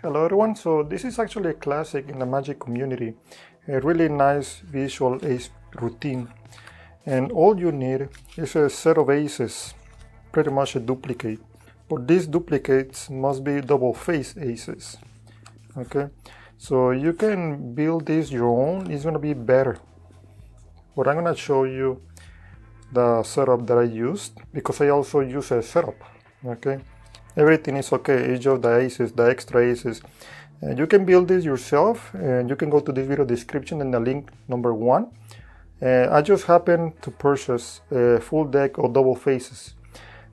Hello everyone, so this is actually a classic in the Magic community, a really nice visual ace routine, and all you need is a set of aces, pretty much a duplicate, but these duplicates must be double face aces. Okay, so you can build this your own, it's going to be better, but I'm going to show you the setup that I used because I also use a setup. Okay, everything is okay, it's just the aces, the extra aces. You can build this yourself, and you can go to this video description in the link number 1. I just happened to purchase a full deck of double faces,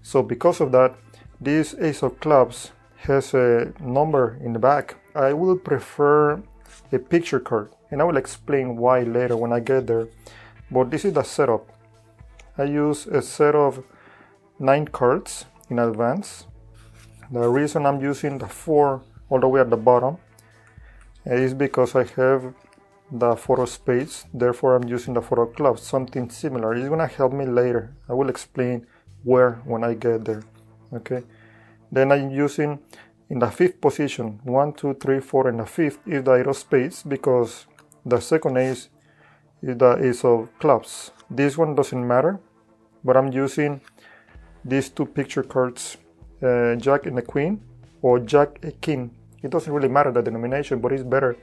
so because of that, this ace of clubs has a number in the back. I will prefer a picture card, and I will explain why later when I get there, but this is the setup. I use a set of 9 cards in advance. The reason I'm using the 4 all the way at the bottom is because I have the 4 of spades, therefore I'm using the 4 of clubs, something similar. It's gonna help me later. I will explain where when I get there. Okay. Then I'm using in the 5th position, 1, 2, 3, 4, and the 5th is the 8 of spades because the second ace is the ace of clubs. This one doesn't matter, but I'm using these 2 picture cards, Jack and the Queen or Jack and King. It doesn't really matter the denomination, but it's better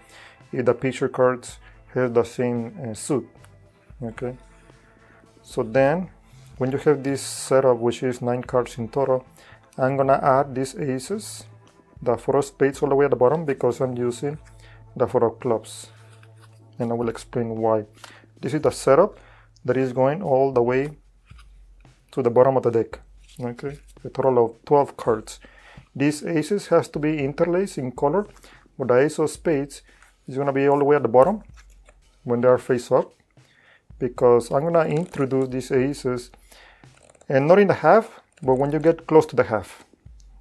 if the picture cards have the same suit. Okay. So then, when you have this setup, which is 9 cards in total, I'm gonna add these aces, the 4 of spades all the way at the bottom because I'm using the 4 of clubs, and I will explain why. This is the setup that is going all the way to the bottom of the deck. Okay, a total of 12 cards. These aces has to be interlaced in color, but the ace of spades is going to be all the way at the bottom when they are face up, because I'm going to introduce these aces, and not in the half, but when you get close to the half.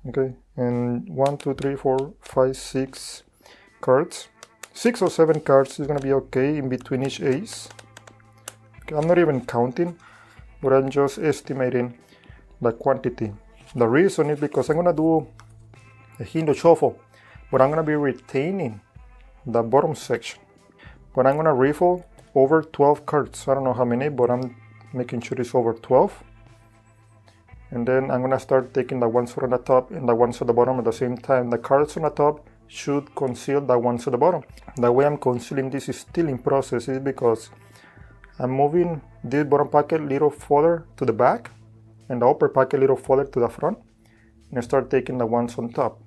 Okay, and 1, 2, 3, 4, 5, 6 cards. 6 or 7 cards is going to be okay in between each ace. Okay, I'm not even counting, but I'm just estimating the quantity. The reason is because I'm gonna do a Hindu shuffle, but I'm gonna be retaining the bottom section. But I'm gonna riffle over 12 cards. I don't know how many, but I'm making sure it's over 12. And then I'm gonna start taking the ones on the top and the ones at the bottom at the same time. The cards on the top should conceal the ones at the bottom. The way I'm concealing this is still in process is because I'm moving this bottom packet a little further to the back and the upper packet a little further to the front, and I start taking the ones on top,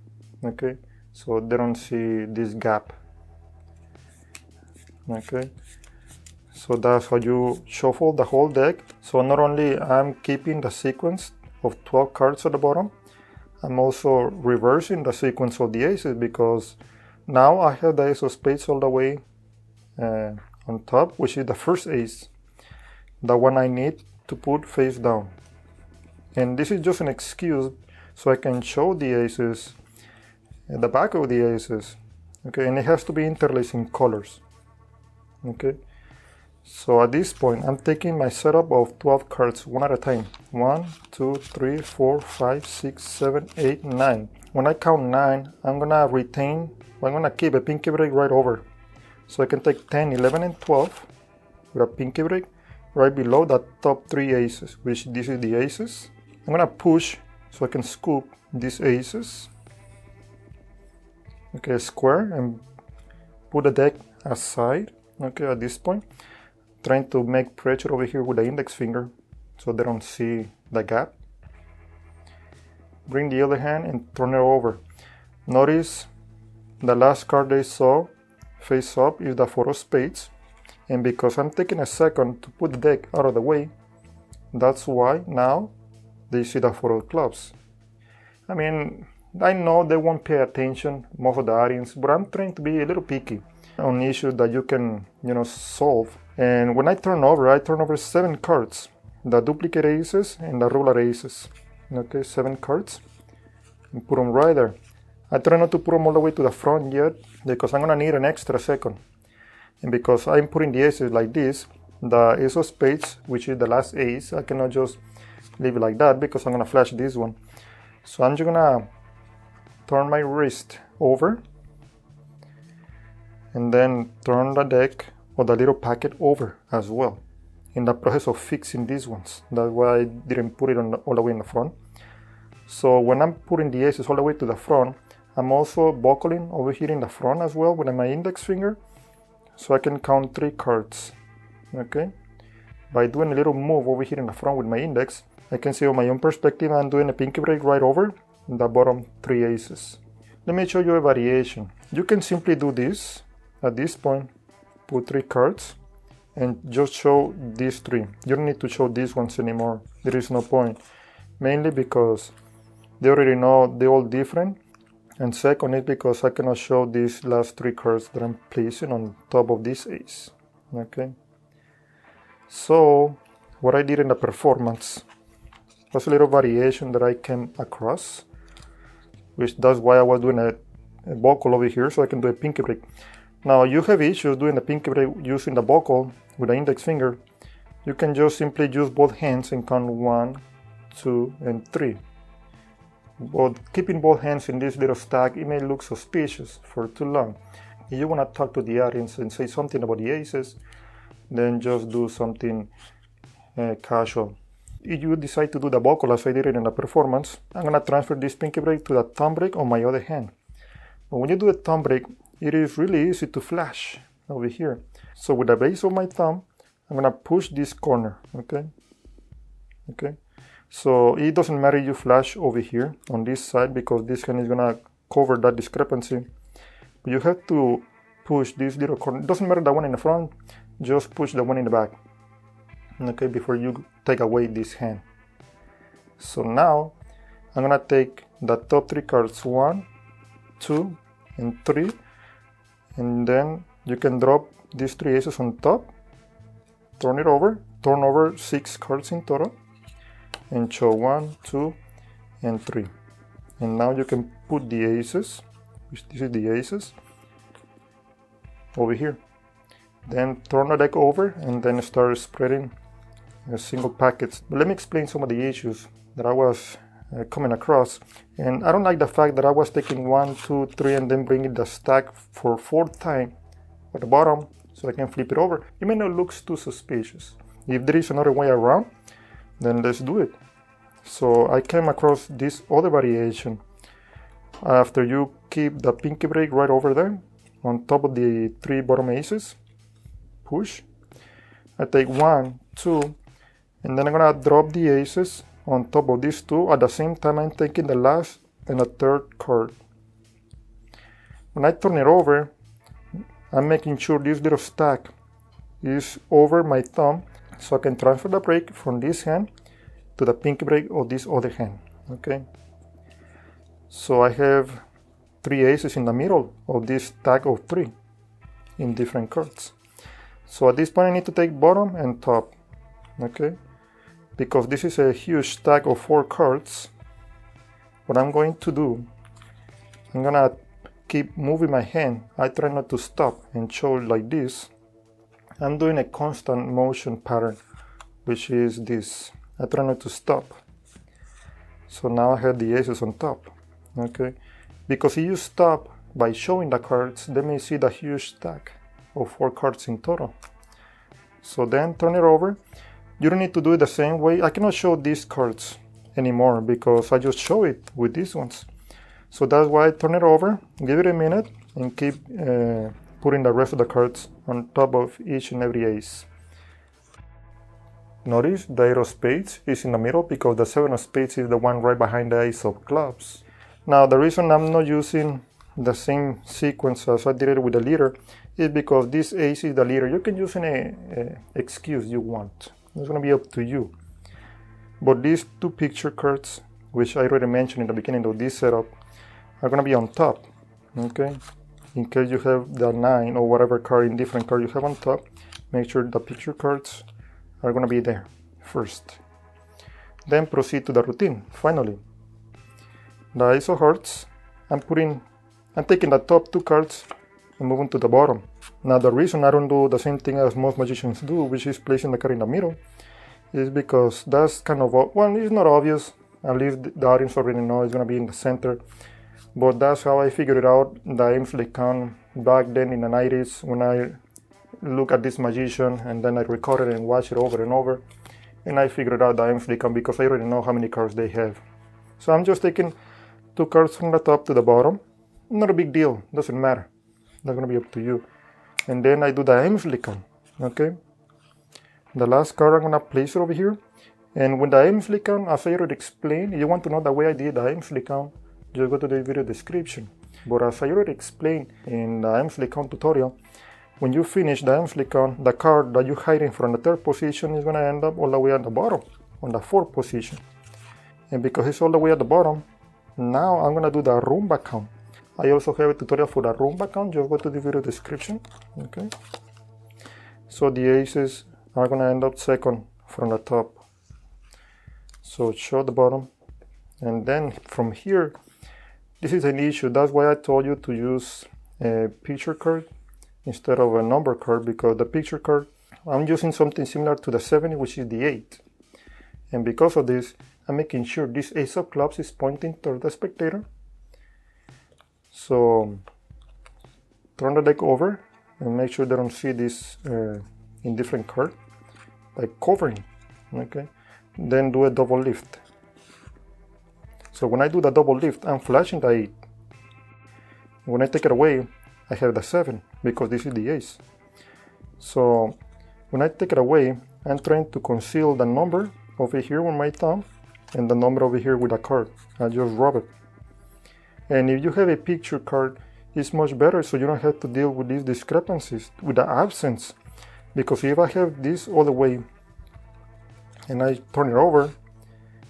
okay? So they don't see this gap, okay? So that's how you shuffle the whole deck. So not only I'm keeping the sequence of 12 cards at the bottom, I'm also reversing the sequence of the aces, because now I have the ace of spades all the way on top, which is the first ace, the one I need to put face down. And this is just an excuse so I can show the aces at the back of the aces, okay? And it has to be interlaced in colors, okay? So at this point, I'm taking my setup of 12 cards one at a time. 1, 2, 3, 4, 5, 6, 7, 8, 9. When I count 9, I'm gonna keep a pinky break right over. So I can take 10, 11, and 12 with a pinky break right below the top 3 aces, which this is the aces. I'm gonna push so I can scoop these aces. Okay, square, and put the deck aside, okay, at this point. Trying to make pressure over here with the index finger so they don't see the gap. Bring the other hand and turn it over. Notice the last card they saw face up is the 4 of spades, and because I'm taking a second to put the deck out of the way, that's why now they see the 4 of clubs. I mean, I know they won't pay attention, most of the audience, but I'm trying to be a little picky on issues that you can, solve. And when I turn over 7 cards, the duplicate aces and the ruler aces. Okay, 7 cards, and put them right there. I try not to put them all the way to the front yet, because I'm gonna need an extra second. And because I'm putting the aces like this, the ace of spades, which is the last ace, I cannot just leave it like that because I'm gonna flash this one. So I'm just gonna turn my wrist over and then turn the deck or the little packet over as well, in the process of fixing these ones. That's why I didn't put it all the way in the front. So when I'm putting the aces all the way to the front, I'm also buckling over here in the front as well with my index finger, so I can count 3 cards, okay? By doing a little move over here in the front with my index, I can see on my own perspective I'm doing a pinky break right over the bottom 3 aces. Let me show you a variation. You can simply do this at this point, put 3 cards, and just show these 3. You don't need to show these ones anymore. There is no point. Mainly because they already know they're all different. And second is because I cannot show these last 3 cards that I'm placing on top of this ace. Okay. So what I did in the performance was a little variation that I came across, which that's why I was doing a buckle over here so I can do a pinky break. Now you have issues doing the pinky break using the buckle with the index finger. You can just simply use both hands and count 1, 2, and 3. But keeping both hands in this little stack, it may look suspicious for too long. If you want to talk to the audience and say something about the aces, then just do something casual. If you decide to do the buckle as I did it in the performance, I'm going to transfer this pinky break to the thumb break on my other hand. But when you do a thumb break, it is really easy to flash over here. So with the base of my thumb, I'm gonna push this corner, okay? Okay. So it doesn't matter if you flash over here on this side because this hand is gonna cover that discrepancy. But you have to push this little corner. It doesn't matter the one in the front, just push the one in the back. Okay, before you take away this hand. So now I'm gonna take the top 3 cards, 1, 2, and 3. And then you can drop these 3 aces on top, turn over 6 cards in total, and show 1, 2, and 3. And now you can put the aces, which this is the aces, over here. Then turn the deck over and then start spreading single packets. But let me explain some of the issues that I was coming across. And I don't like the fact that I was taking 1, 2, 3 and then bringing the stack for 4th time at the bottom so I can flip it over. It may not look too suspicious. If there is another way around, then let's do it. So I came across this other variation. After you keep the pinky break right over there on top of the 3 bottom aces, push. I take 1, 2, and then I'm gonna drop the aces on top of these 2. At the same time, I'm taking the last and the 3rd card. When I turn it over, I'm making sure this little stack is over my thumb so I can transfer the break from this hand to the pinky break of this other hand. Okay. So I have 3 aces in the middle of this stack of 3 in different cards. So at this point I need to take bottom and top. Okay. Because this is a huge stack of 4 cards, what I'm going to do, I'm gonna keep moving my hand. I try not to stop and show it like this. I'm doing a constant motion pattern, which is this. I try not to stop. So now I have the aces on top. Okay, because if you stop by showing the cards, they may see the huge stack of 4 cards in total. So then turn it over. You don't need to do it the same way. I cannot show these cards anymore because I just show it with these ones. So that's why I turn it over, give it a minute, and keep putting the rest of the cards on top of each and every ace. Notice the 8 of spades is in the middle because the 7 of spades is the one right behind the ace of clubs. Now the reason I'm not using the same sequence as I did it with the leader is because this ace is the leader. You can use any excuse you want. It's going to be up to you. But these 2 picture cards, which I already mentioned in the beginning of this setup, are going to be on top. Okay, in case you have the 9 or whatever card, in different card you have on top, make sure the picture cards are going to be there first. Then proceed to the routine. Finally, the ace of hearts, I'm taking the top 2 cards and moving to the bottom. Now the reason I don't do the same thing as most magicians do, which is placing the card in the middle, is because that's kind of, well, it's not obvious. At least the audience already know it's going to be in the center. But that's how I figured it out. The Elmsley count back then in the 90s when I look at this magician and then I record it and watch it over and over. And I figured out the Elmsley count because I already know how many cards they have. So I'm just taking 2 cards from the top to the bottom. Not a big deal, doesn't matter. That's going to be up to you. And then I do the Elmsley count, okay? The last card I'm going to place it over here. And with the Elmsley count, as I already explained, if you want to know the way I did the Elmsley count, just go to the video description. But as I already explained in the Elmsley count tutorial, when you finish the Elmsley count, the card that you're hiding from the 3rd position is going to end up all the way at the bottom, on the 4th position. And because it's all the way at the bottom, now I'm going to do the Rumba count. I also have a tutorial for the Rumba count, just go to the video description. Okay. So the aces are going to end up 2nd from the top. So show the bottom. And then from here, this is an issue. That's why I told you to use a picture card instead of a number card, because the picture card, I'm using something similar to the 70, which is the 8. And because of this, I'm making sure this ace of clubs is pointing toward the spectator. So turn the deck over and make sure they don't see this in different card by covering. Okay, then do a double lift. So when I do the double lift, I'm flashing the 8. When I take it away, I have the 7 because this is the ace. So when I take it away, I'm trying to conceal the number over here with my thumb and the number over here with a card. I just rub it. And if you have a picture card, it's much better so you don't have to deal with these discrepancies, with the absence. Because if I have this all the way and I turn it over,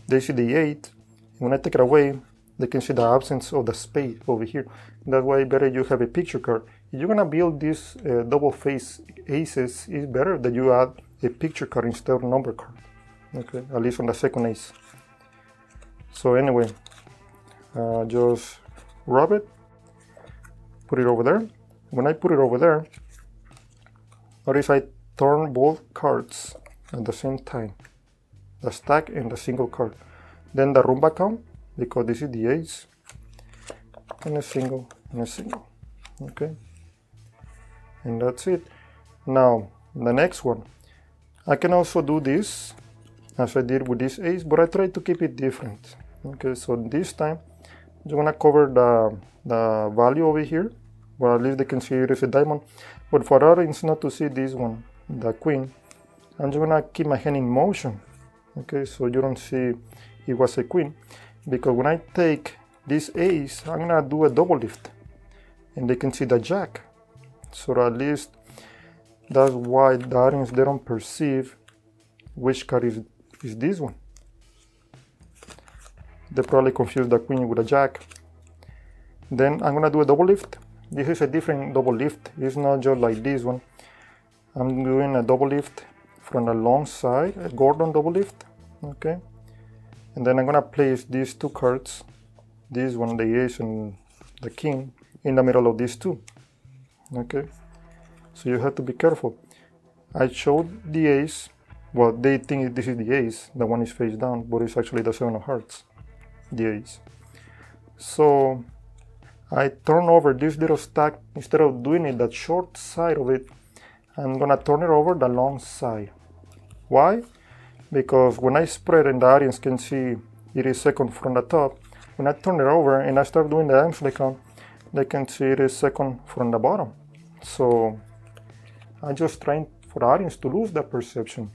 they see the 8. When I take it away, they can see the absence of the spade over here. That's why better you have a picture card. If you're gonna build these double face aces, it's better that you add a picture card instead of number card. Okay, at least on the 2nd ace. So anyway, just rub it, put it over there. When I put it over there, notice I turn both cards at the same time, the stack and the single card. Then the Rumba count, because this is the ace, and a single, and a single. Okay, and that's it. Now the next one, I can also do this as I did with this ace, but I tried to keep it different. Okay, so this time I'm gonna cover the value over here, well, at least they can see it is a diamond. But for others not to see this one, the queen, I'm just gonna keep my hand in motion. Okay, so you don't see it was a queen, because when I take this ace, I'm gonna do a double lift, and they can see the jack. So at least that's why the audience, they don't perceive which card is this one. They probably confuse the queen with a jack. Then I'm gonna do a double lift. This is a different double lift. It's not just like this one. I'm doing a double lift from the long side, a Gordon double lift. Okay. And then I'm gonna place these two cards, this one, the ace and the king, in the middle of these two. Okay. So you have to be careful. I showed the ace. Well, they think this is the ace. The one is face down, but it's actually the 7 of hearts, the ace. So I turn over this little stack. Instead of doing it that short side of it, I'm gonna turn it over the long side. Why? Because when I spread and the audience can see it is second from the top, when I turn it over and I start doing the Elmsley count, they can see it is second from the bottom. So I'm just trying for the audience to lose the perception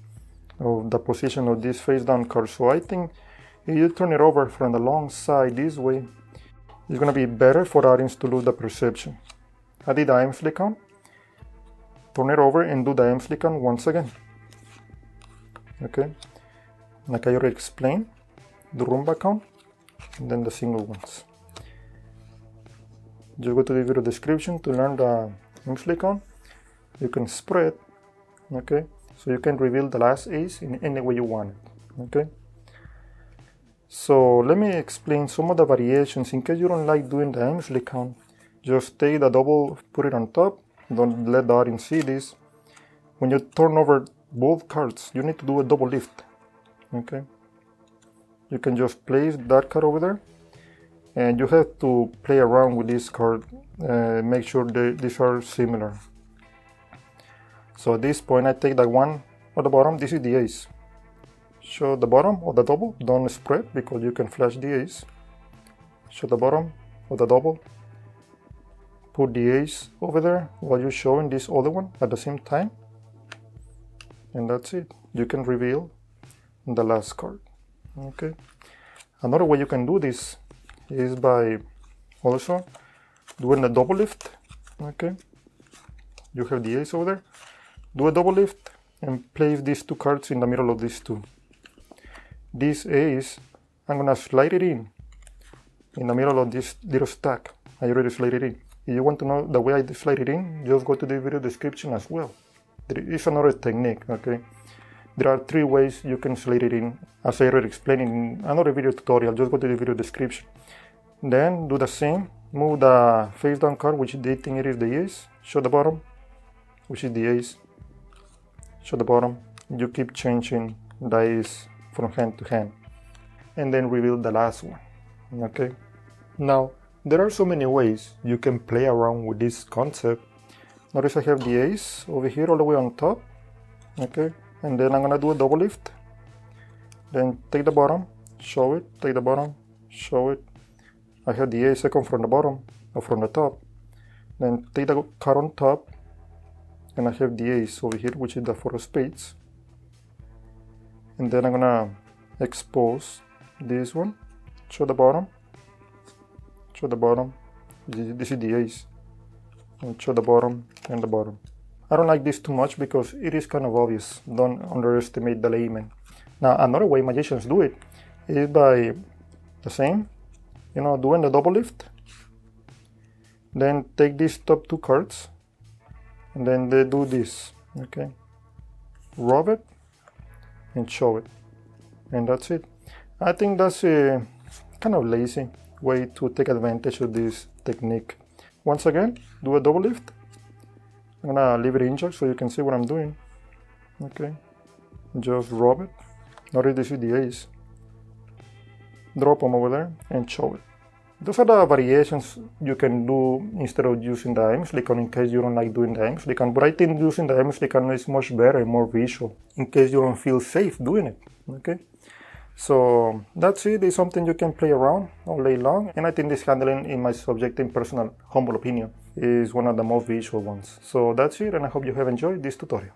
of the position of this face down card. So I think if you turn it over from the long side this way, it's gonna be better for the audience to lose the perception. I did the Elmsley count, turn it over and do the Elmsley count once again. Okay, like I already explained, the Rumba count and then the single ones. Just go to the video description to learn the Elmsley count. You can spread, okay, so you can reveal the last ace in any way you want it. Okay, so let me explain some of the variations in case you don't like doing the Elmsley count. Just take the double, put it on top, don't let the audience see this. When you turn over both cards, you need to do a double lift. Okay, you can just place that card over there, and you have to play around with this card, make sure these are similar. So at this point I take the one at the bottom, this is the ace. Show the bottom of the double, don't spread because you can flash the ace. Show the bottom of the double, put the ace over there while you're showing this other one at the same time. And that's it. You can reveal the last card. Okay. Another way you can do this is by also doing a double lift. Okay. You have the ace over there. Do a double lift and place these two cards in the middle of these two. This ace, I'm gonna slide it in the middle of this little stack. I already slid it in. If you want to know the way I slide it in, just go to the video description as well. There is another technique, okay? There are 3 ways you can slide it in, as I already explained in another video tutorial. Just go to the video description. Then do the same, move the face down card, which they think it is the ace, show the bottom, which is the ace, show the bottom. You keep changing the ace from hand to hand, and then reveal the last one, okay? Now, there are so many ways you can play around with this concept. Notice I have the ace over here all the way on top, okay? And then I'm gonna do a double lift. Then take the bottom, show it, take the bottom, show it. I have the ace second from the bottom, or from the top. Then take the card on top, and I have the ace over here, which is the 4 of spades. And then I'm gonna expose this one, show the bottom, show the bottom. This is the ace. And show the bottom and the bottom. I don't like this too much because it is kind of obvious. Don't underestimate the layman. Now another way magicians do it is by the same, doing the double lift. Then take these top 2 cards and then they do this, okay? Rub it and show it, and that's it. I think that's a kind of lazy way to take advantage of this technique. Once again, do a double lift. I'm gonna leave it injured so you can see what I'm doing. Okay, just rub it. Notice this is the ace. Drop them over there and show it. Those are the variations you can do instead of using the Elmsley count in case you don't like doing the Elmsley count. But I think using the Elmsley count is much better and more visual in case you don't feel safe doing it. Okay, so that's it. It's something you can play around all day long, and I think this handling, in my subjective personal humble opinion, is one of the most visual ones. So that's it, and I hope you have enjoyed this tutorial.